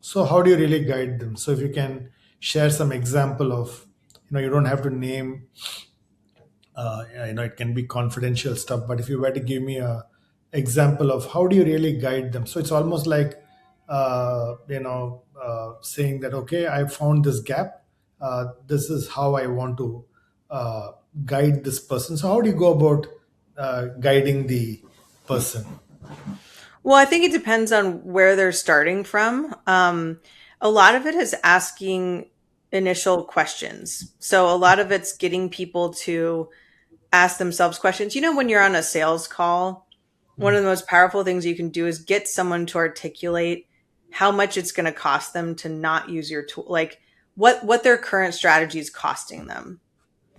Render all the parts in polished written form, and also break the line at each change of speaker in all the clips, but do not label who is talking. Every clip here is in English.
So how do you really guide them? So if you can share some example of, you don't have to name, it can be confidential stuff, but if you were to give me a example of how do you really guide them, so it's almost like saying that, okay, I found this gap, this is how I want to uh, guide this person. So how do you go about guiding the person?
Well, I think it depends on where they're starting from. A lot of it is asking initial questions. So a lot of it's getting people to ask themselves questions. When you're on a sales call, one of the most powerful things you can do is get someone to articulate how much it's going to cost them to not use your tool, like what their current strategy is costing them.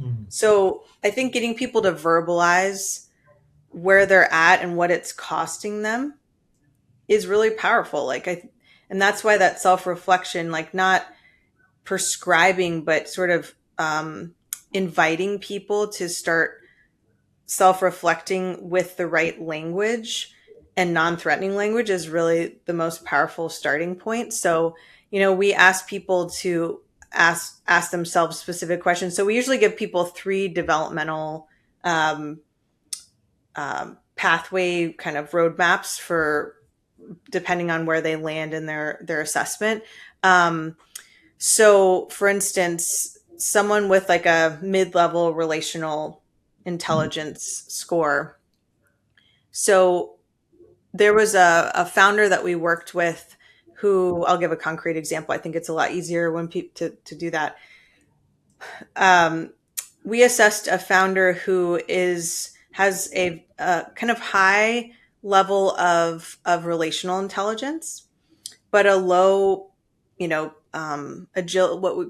Mm.
So I think getting people to verbalize where they're at and what it's costing them is really powerful. And that's why that self-reflection, like not prescribing, but sort of inviting people to start self-reflecting with the right language and non-threatening language is really the most powerful starting point. So, we ask people to ask themselves specific questions. So we usually give people 3 developmental um, pathway kind of roadmaps for depending on where they land in their assessment. So, for instance, someone with like a mid-level relational intelligence score. So there was a founder that we worked with who, I'll give a concrete example. I think it's a lot easier when people to do that. We assessed a founder who has a kind of high level of relational intelligence, but a low,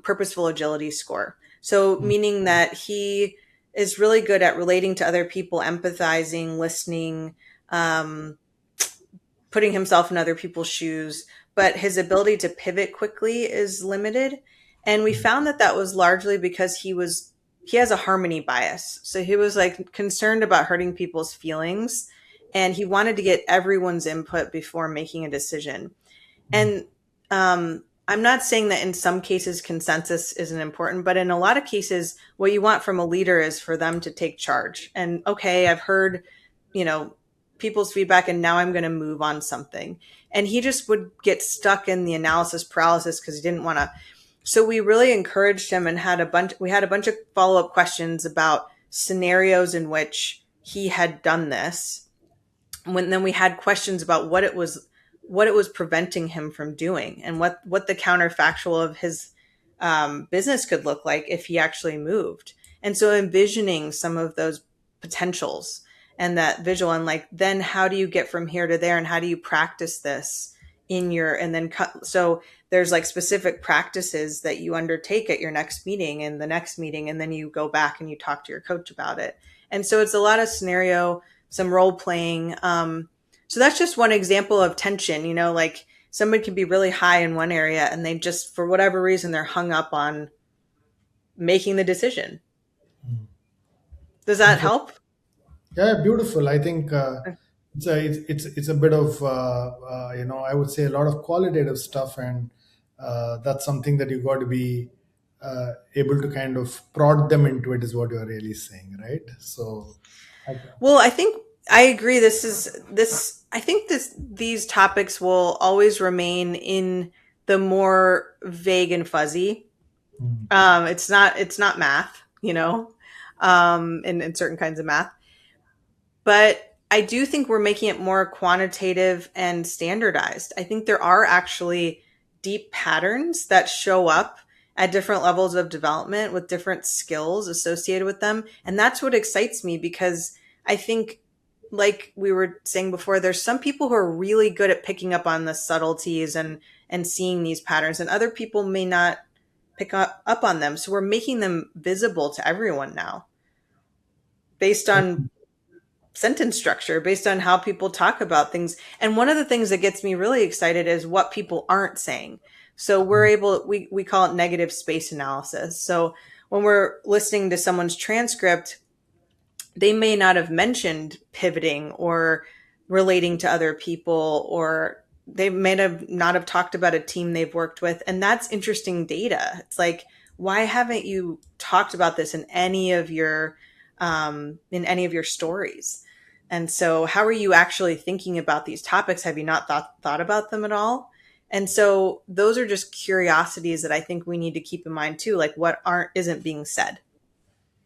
purposeful agility score. So meaning that he is really good at relating to other people, empathizing, listening, um, putting himself in other people's shoes, but his ability to pivot quickly is limited. And we found that was largely because he has a harmony bias. So he was like concerned about hurting people's feelings and he wanted to get everyone's input before making a decision. And I'm not saying that in some cases consensus isn't important, but in a lot of cases, what you want from a leader is for them to take charge. And okay, I've heard, you know, people's feedback and now I'm going to move on something. And he just would get stuck in the analysis paralysis because he didn't want to. So we really encouraged him and we had a bunch of follow-up questions about scenarios in which he had done this. Then we had questions about what it was preventing him from doing and what the counterfactual of his business could look like if he actually moved. And so envisioning some of those potentials and that visual and like, then how do you get from here to there and how do you practice this so there's like specific practices that you undertake at your next meeting and the next meeting, and then you go back and you talk to your coach about it. And so it's a lot of scenario, some role playing. So that's just one example of tension, like somebody can be really high in one area and they just, for whatever reason, they're hung up on making the decision. Does that help?
Yeah, beautiful. I think it's a bit of I would say a lot of qualitative stuff, and that's something that you got to be able to kind of prod them into it, is what you are really saying, right? So, okay.
Well, I think I agree. I think these topics will always remain in the more vague and fuzzy.
Mm.
It's not math, in certain kinds of math. But I do think we're making it more quantitative and standardized. I think there are actually deep patterns that show up at different levels of development with different skills associated with them. And that's what excites me because I think, like we were saying before, there's some people who are really good at picking up on the subtleties and seeing these patterns, and other people may not pick up on them. So we're making them visible to everyone now based on sentence structure, based on how people talk about things. And one of the things that gets me really excited is what people aren't saying. So we call it negative space analysis. So when we're listening to someone's transcript, they may not have mentioned pivoting or relating to other people or they may have not have talked about a team they've worked with. And that's interesting data. It's like, why haven't you talked about this in any of your stories? And so how are you actually thinking about these topics? Have you not thought about them at all? And so those are just curiosities that I think we need to keep in mind too. Like, what isn't being said?